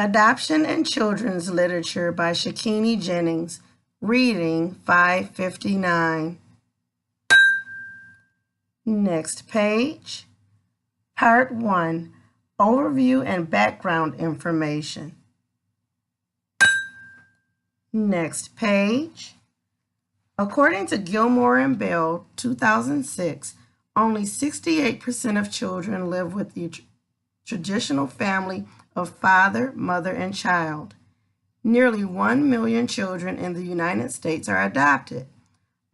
Adoption and Children's Literature by Shakini Jennings. Reading 559. Next page. Part 1. Overview and Background Information. Next page. According to Gilmore and Bell, 2006, only 68% of children live with the traditional family of father, mother, and child. Nearly 1 million children in the United States are adopted.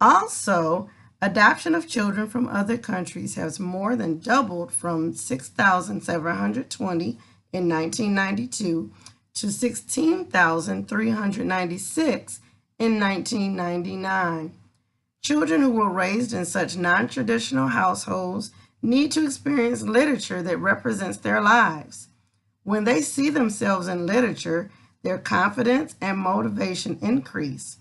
Also, adoption of children from other countries has more than doubled from 6,720 in 1992 to 16,396 in 1999. Children who were raised in such non-traditional households need to experience literature that represents their lives. When they see themselves in literature, their confidence and motivation increase.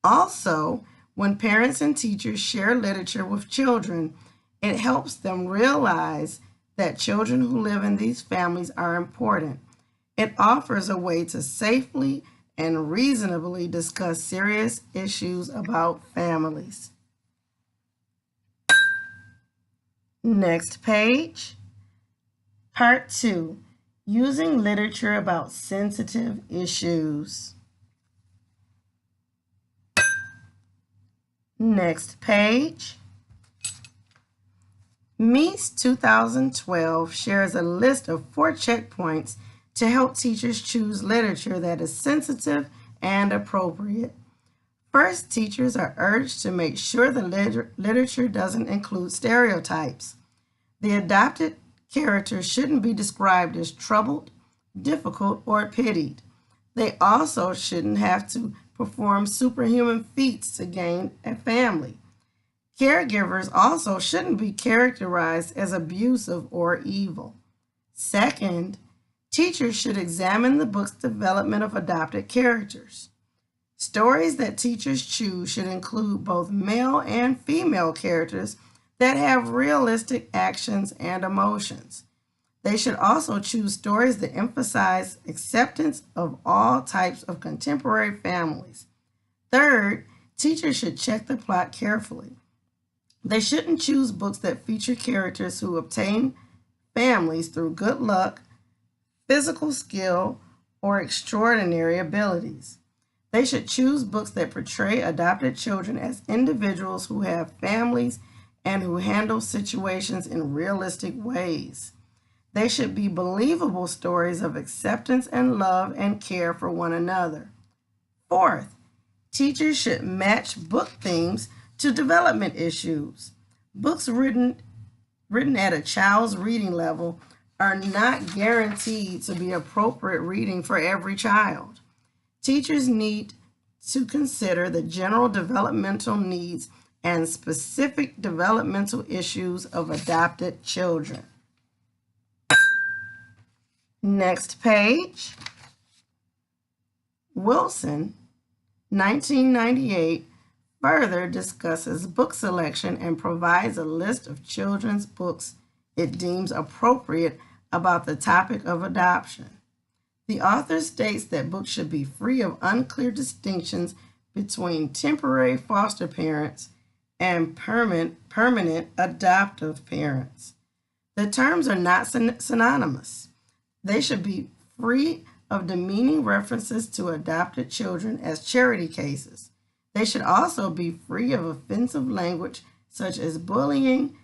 Also, when parents and teachers share literature with children, it helps them realize that children who live in these families are important. It offers a way to safely and reasonably discuss serious issues about families. Next page. Part 2. Using literature about sensitive issues. Next page. Meese 2012 shares a list of 4 checkpoints to help teachers choose literature that is sensitive and appropriate. First, teachers are urged to make sure the literature doesn't include stereotypes. The adopted characters shouldn't be described as troubled, difficult, or pitied. They also shouldn't have to perform superhuman feats to gain a family. Caregivers also shouldn't be characterized as abusive or evil. Second, teachers should examine the book's development of adopted characters. Stories that teachers choose should include both male and female characters that have realistic actions and emotions. They should also choose stories that emphasize acceptance of all types of contemporary families. Third, teachers should check the plot carefully. They shouldn't choose books that feature characters who obtain families through good luck, physical skill, or extraordinary abilities. They should choose books that portray adopted children as individuals who have families and who handle situations in realistic ways. They should be believable stories of acceptance and love and care for one another. Fourth, teachers should match book themes to development issues. Books written at a child's reading level are not guaranteed to be appropriate reading for every child. Teachers need to consider the general developmental needs and specific developmental issues of adopted children. Next page. Wilson, 1998, further discusses book selection and provides a list of children's books it deems appropriate about the topic of adoption. The author states that books should be free of unclear distinctions between temporary foster parents and permanent adoptive parents. The terms are not synonymous. They should be free of demeaning references to adopted children as charity cases. They should also be free of offensive language such as bullying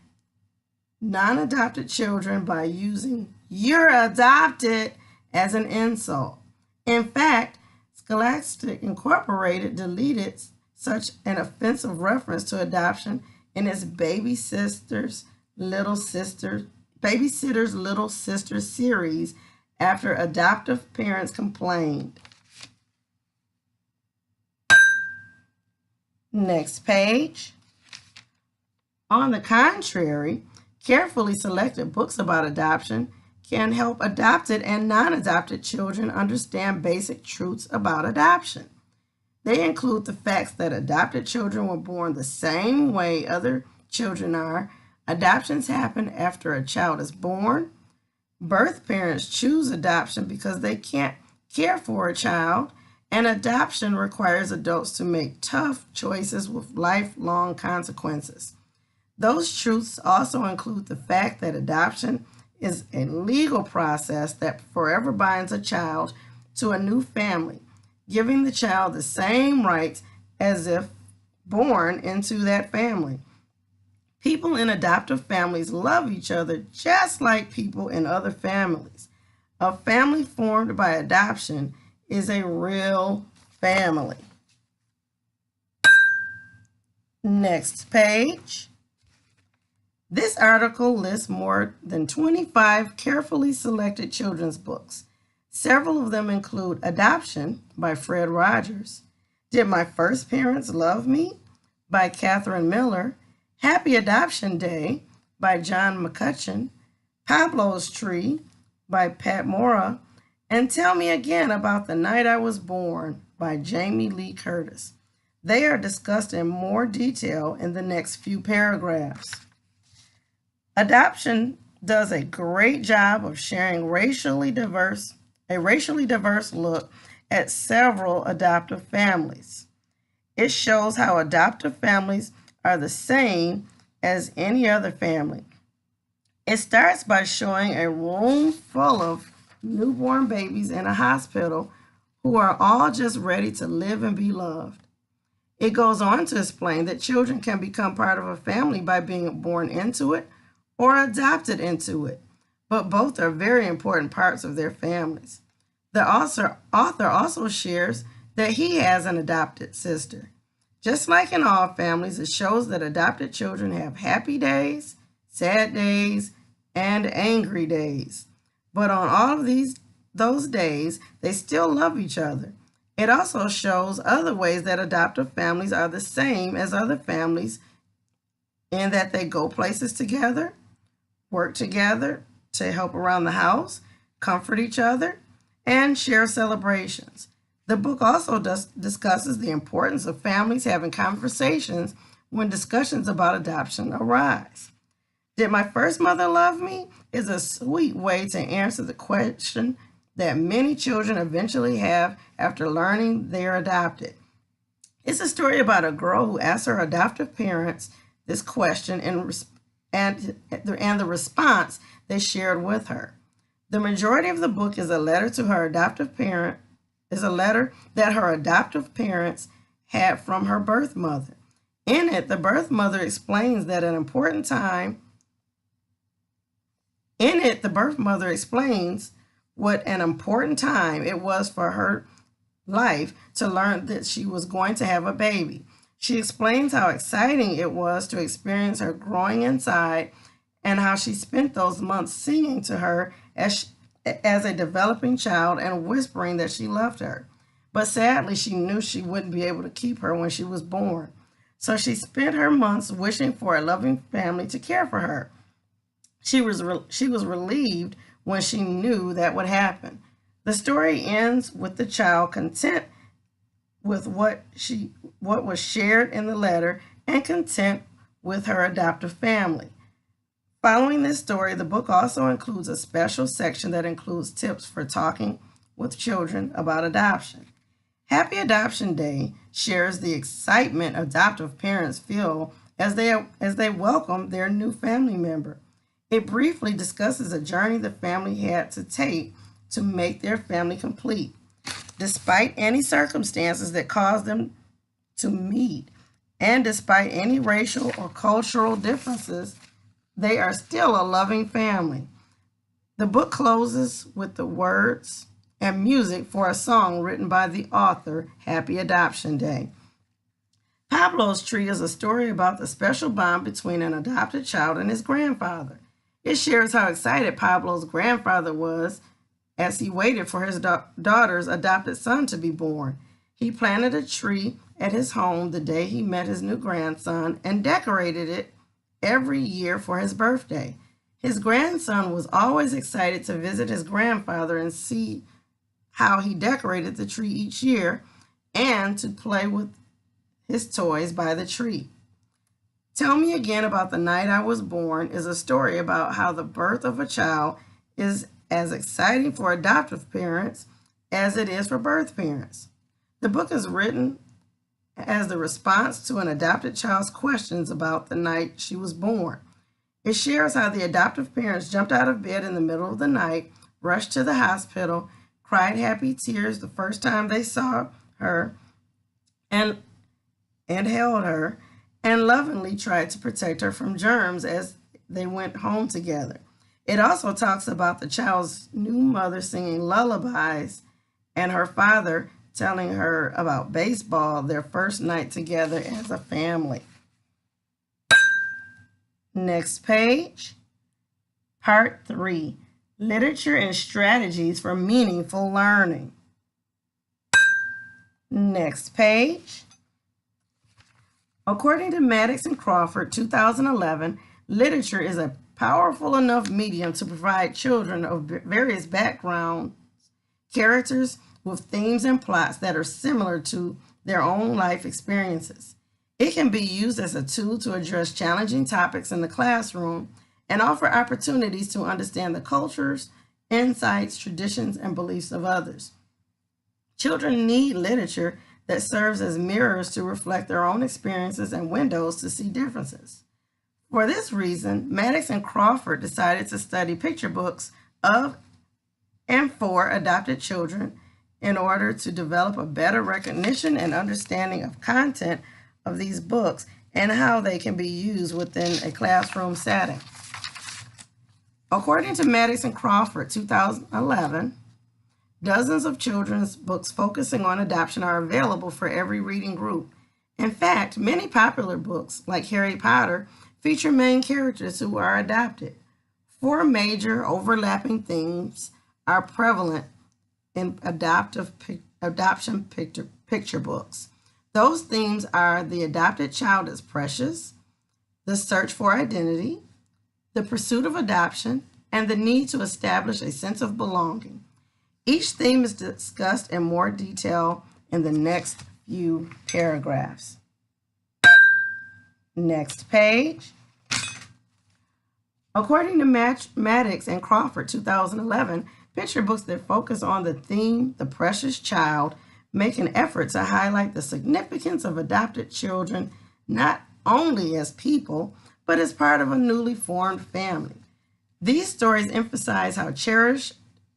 non-adopted children by using "you're adopted" as an insult. In fact, Scholastic Incorporated deleted such an offensive reference to adoption in its Babysitter's Little Sister series after adoptive parents complained. Next page. On the contrary, carefully selected books about adoption can help adopted and non-adopted children understand basic truths about adoption. They include the facts that adopted children were born the same way other children are. Adoptions happen after a child is born. Birth parents choose adoption because they can't care for a child, and adoption requires adults to make tough choices with lifelong consequences. Those truths also include the fact that adoption is a legal process that forever binds a child to a new family, giving the child the same rights as if born into that family. People in adoptive families love each other just like people in other families. A family formed by adoption is a real family. Next page. This article lists more than 25 carefully selected children's books. Several of them include Adoption by Fred Rogers, Did My First Parents Love Me by Catherine Miller, Happy Adoption Day by John McCutcheon, Pablo's Tree by Pat Mora, and Tell Me Again About the Night I Was Born by Jamie Lee Curtis. They are discussed in more detail in the next few paragraphs. Adoption does a great job of sharing a racially diverse look at several adoptive families. It shows how adoptive families are the same as any other family. It starts by showing a room full of newborn babies in a hospital who are all just ready to live and be loved. It goes on to explain that children can become part of a family by being born into it or adopted into it, but both are very important parts of their families. The author also shares that he has an adopted sister. Just like in all families, it shows that adopted children have happy days, sad days, and angry days. But on all of those days, they still love each other. It also shows other ways that adoptive families are the same as other families in that they go places together, work together to help around the house, comfort each other, and share celebrations. The book also discusses the importance of families having conversations when discussions about adoption arise. Did my first mother love me? Is a sweet way to answer the question that many children eventually have after learning they are adopted. It's a story about a girl who asks her adoptive parents this question and the response they shared with her. The majority of the book is a letter to her adoptive parent, is a letter that her adoptive parents had from her birth mother. In it, the birth mother explains that an important time. In it, the birth mother explains what an important time it was for her life to learn that she was going to have a baby. She explains how exciting it was to experience her growing inside and how she spent those months singing to her as a developing child and whispering that she loved her. But sadly, she knew she wouldn't be able to keep her when she was born. So she spent her months wishing for a loving family to care for her. She was relieved when she knew that would happen. The story ends with the child content with what was shared in the letter and content with her adoptive family. Following this story, the book also includes a special section that includes tips for talking with children about adoption. Happy Adoption Day shares the excitement adoptive parents feel as they welcome their new family member. It briefly discusses a journey the family had to take to make their family complete. Despite any circumstances that caused them to meet, and despite any racial or cultural differences, they are still a loving family. The book closes with the words and music for a song written by the author, Happy Adoption Day. Pablo's Tree is a story about the special bond between an adopted child and his grandfather. It shares how excited Pablo's grandfather was as he waited for his daughter's adopted son to be born. He planted a tree at his home the day he met his new grandson and decorated it every year for his birthday. His grandson was always excited to visit his grandfather and see how he decorated the tree each year and to play with his toys by the tree. Tell Me Again About the Night I Was Born is a story about how the birth of a child is as exciting for adoptive parents as it is for birth parents. The book is written as the response to an adopted child's questions about the night she was born. It shares how the adoptive parents jumped out of bed in the middle of the night, rushed to the hospital, cried happy tears the first time they saw her, and held her, and lovingly tried to protect her from germs as they went home together. It also talks about the child's new mother singing lullabies and her father telling her about baseball their first night together as a family. Next page, Part 3, Literature and Strategies for Meaningful Learning. Next page. According to Maddox and Crawford, 2011, literature is a powerful enough medium to provide children of various backgrounds, characters with themes and plots that are similar to their own life experiences. It can be used as a tool to address challenging topics in the classroom and offer opportunities to understand the cultures, insights, traditions, and beliefs of others. Children need literature that serves as mirrors to reflect their own experiences and windows to see differences. For this reason, Maddox and Crawford decided to study picture books of and for adopted children in order to develop a better recognition and understanding of content of these books and how they can be used within a classroom setting. According to Maddox and Crawford, 2011, dozens of children's books focusing on adoption are available for every reading group. In fact, many popular books, like Harry Potter, feature main characters who are adopted. 4 major overlapping themes are prevalent in adoption picture books. Those themes are the adopted child is precious, the search for identity, the pursuit of adoption, and the need to establish a sense of belonging. Each theme is discussed in more detail in the next few paragraphs. Next page. According to Maddox and Crawford, 2011, picture books that focus on the theme, the precious child, make an effort to highlight the significance of adopted children, not only as people, but as part of a newly formed family. These stories emphasize how cherished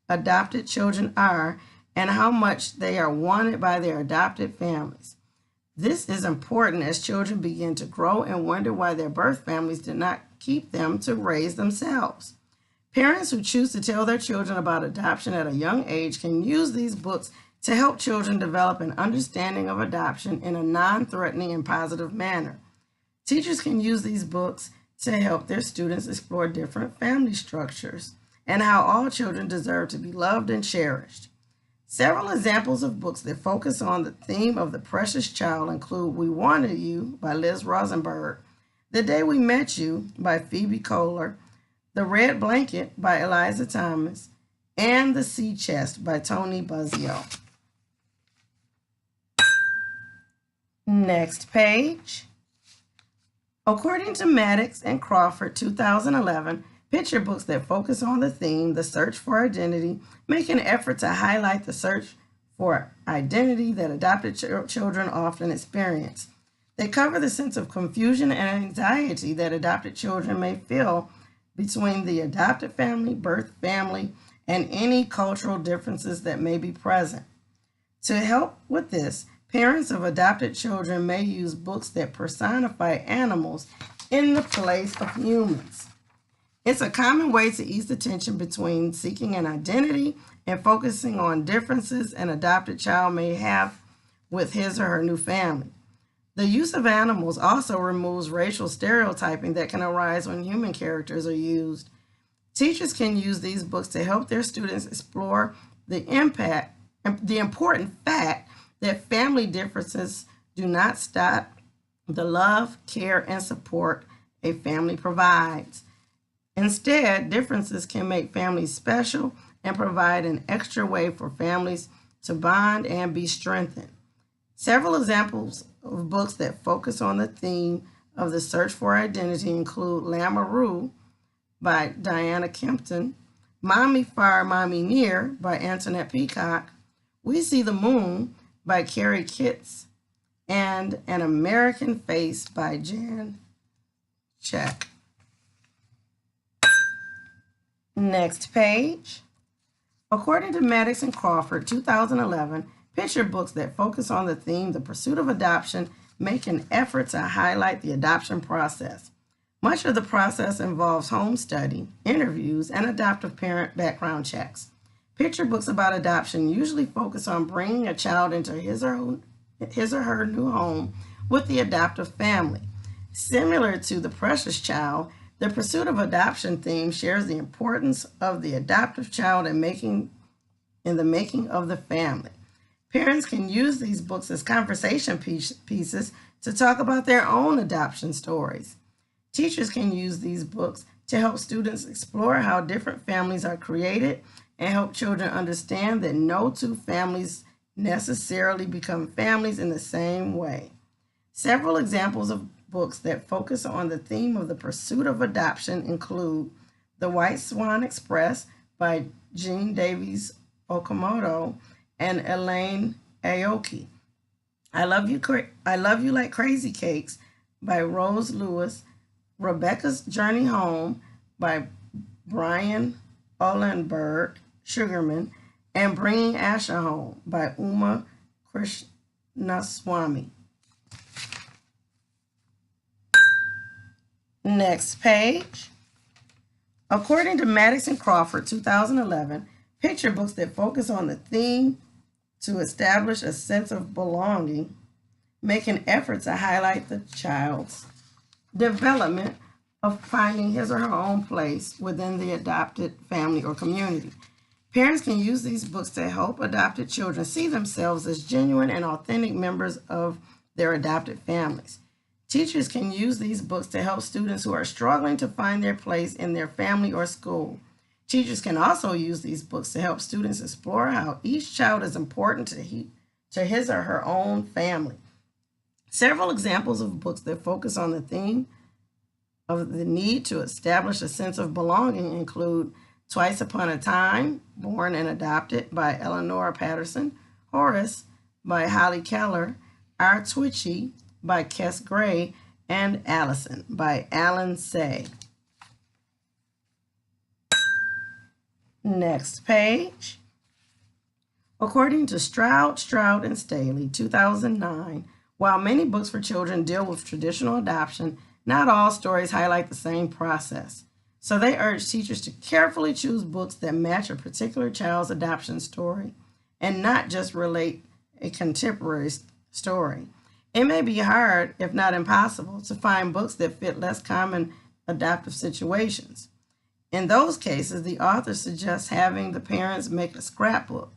adopted children are and how much they are wanted by their adopted families. This is important as children begin to grow and wonder why their birth families did not keep them to raise themselves. Parents who choose to tell their children about adoption at a young age can use these books to help children develop an understanding of adoption in a non-threatening and positive manner. Teachers can use these books to help their students explore different family structures and how all children deserve to be loved and cherished. Several examples of books that focus on the theme of the precious child include We Wanted You by Liz Rosenberg, The Day We Met You by Phoebe Kohler, The Red Blanket by Eliza Thomas, and The Sea Chest by Tony Buzzio. Next page. According to Maddox and Crawford, 2011, picture books that focus on the theme, the search for identity, make an effort to highlight the search for identity that adopted children often experience. They cover the sense of confusion and anxiety that adopted children may feel between the adopted family, birth family, and any cultural differences that may be present. To help with this, parents of adopted children may use books that personify animals in the place of humans. It's a common way to ease the tension between seeking an identity and focusing on differences an adopted child may have with his or her new family. The use of animals also removes racial stereotyping that can arise when human characters are used. Teachers can use these books to help their students explore the important fact that family differences do not stop the love, care, and support a family provides. Instead, differences can make families special and provide an extra way for families to bond and be strengthened. Several examples of books that focus on the theme of the search for identity include Lamoureux by Diana Kempton, Mommy Far, Mommy Near by Antoinette Peacock, We See the Moon by Carrie Kitts, and An American Face by Jan Check. Next page. According to Maddox and Crawford, 2011, picture books that focus on the theme, the pursuit of adoption, make an effort to highlight the adoption process. Much of the process involves home study, interviews, and adoptive parent background checks. Picture books about adoption usually focus on bringing a child into his or her new home with the adoptive family. Similar to The Precious Child, the pursuit of adoption theme shares the importance of the adoptive child in the making of the family. Parents can use these books as conversation pieces to talk about their own adoption stories. Teachers can use these books to help students explore how different families are created and help children understand that no two families necessarily become families in the same way. Several examples of books that focus on the theme of the pursuit of adoption include The White Swan Express by Jean Davies Okamoto and Elaine Aoki. I Love You Like Crazy Cakes by Rose Lewis, Rebecca's Journey Home by Brian Uhlenberg Sugarman, and Bringing Asha Home by Uma Krishnaswamy. Next page. According to Maddox and Crawford, 2011, picture books that focus on the theme to establish a sense of belonging make an effort to highlight the child's development of finding his or her own place within the adopted family or community. Parents can use these books to help adopted children see themselves as genuine and authentic members of their adopted families. Teachers can use these books to help students who are struggling to find their place in their family or school. Teachers can also use these books to help students explore how each child is important to his or her own family. Several examples of books that focus on the theme of the need to establish a sense of belonging include Twice Upon a Time, Born and Adopted by Eleanor Patterson, Horace by Holly Keller, Our Twitchy by Kes Gray, and Allison by Alan Say. Next page. According to Stroud, and Staley, 2009, while many books for children deal with traditional adoption, not all stories highlight the same process. So they urge teachers to carefully choose books that match a particular child's adoption story and not just relate a contemporary story. It may be hard, if not impossible, to find books that fit less common adoptive situations. In those cases, the author suggests having the parents make a scrapbook.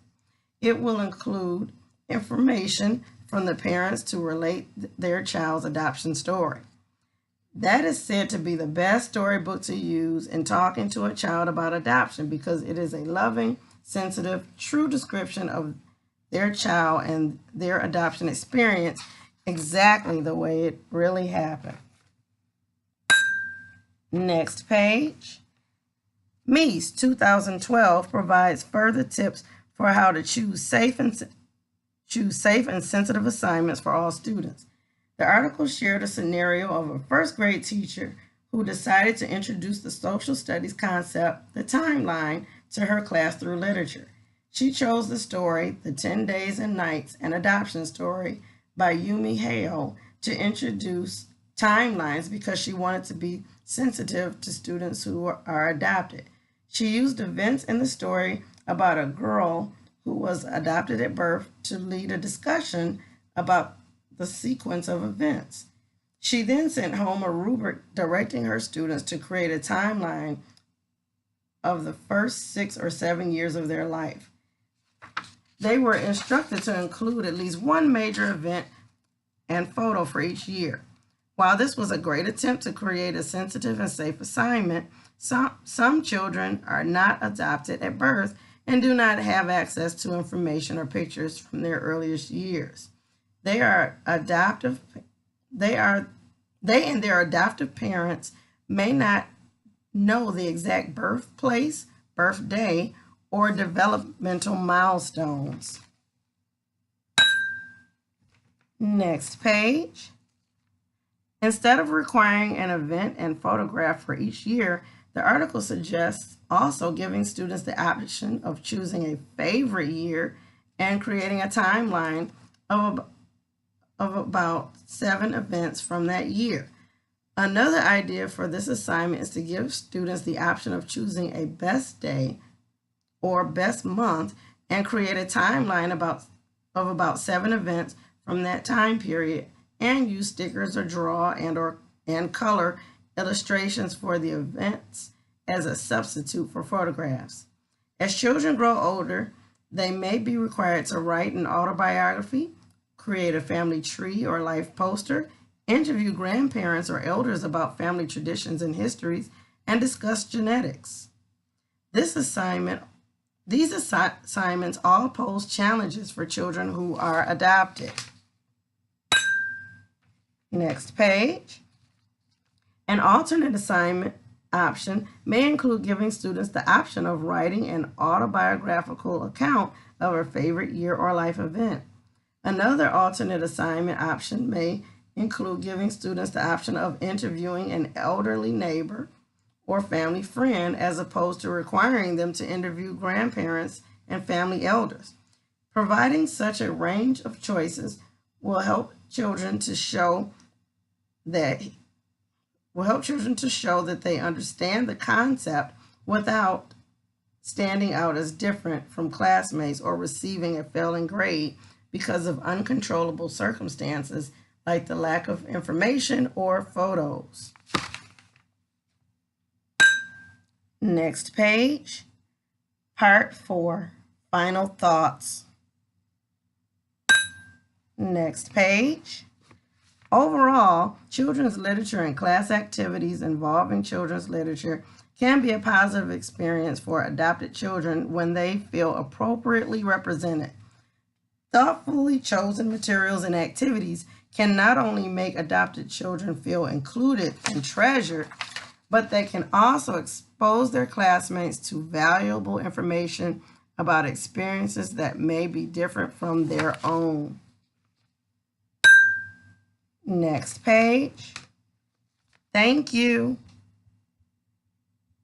It will include information from the parents to relate their child's adoption story. That is said to be the best storybook to use in talking to a child about adoption because it is a loving, sensitive, true description of their child and their adoption experience exactly the way it really happened. Next page. Mies, 2012, provides further tips for how to choose safe and sensitive assignments for all students. The article shared a scenario of a first grade teacher who decided to introduce the social studies concept, the timeline, to her class through literature. She chose the story, The 10 Days and Nights, an Adoption Story by Yumi Heo, to introduce timelines because she wanted to be sensitive to students who are adopted. She used events in the story about a girl who was adopted at birth to lead a discussion about the sequence of events. She then sent home a rubric directing her students to create a timeline of the first 6 or 7 years of their life. They were instructed to include at least one major event and photo for each year. While this was a great attempt to create a sensitive and safe assignment, some children are not adopted at birth and do not have access to information or pictures from their earliest years. They and their adoptive parents may not know the exact birthplace, birthday, or developmental milestones. Next page. Instead of requiring an event and photograph for each year, the article suggests also giving students the option of choosing a favorite year and creating a timeline of about 7 events from that year. Another idea for this assignment is to give students the option of choosing a best day or best month and create a timeline of about 7 events from that time period, and use stickers or draw and color illustrations for the events as a substitute for photographs. As children grow older, they may be required to write an autobiography, create a family tree or life poster, interview grandparents or elders about family traditions and histories, and discuss genetics. These assignments all pose challenges for children who are adopted. Next page. An alternate assignment option may include giving students the option of writing an autobiographical account of a favorite year or life event. Another alternate assignment option may include giving students the option of interviewing an elderly neighbor or family friend, as opposed to requiring them to interview grandparents and family elders. Providing such a range of choices will help children to show that they understand the concept without standing out as different from classmates or receiving a failing grade because of uncontrollable circumstances like the lack of information or photos. Next page. Part 4, Final Thoughts. Next page. Overall, children's literature and class activities involving children's literature can be a positive experience for adopted children when they feel appropriately represented. Thoughtfully chosen materials and activities can not only make adopted children feel included and treasured, but they can also expose their classmates to valuable information about experiences that may be different from their own. Next page. Thank you.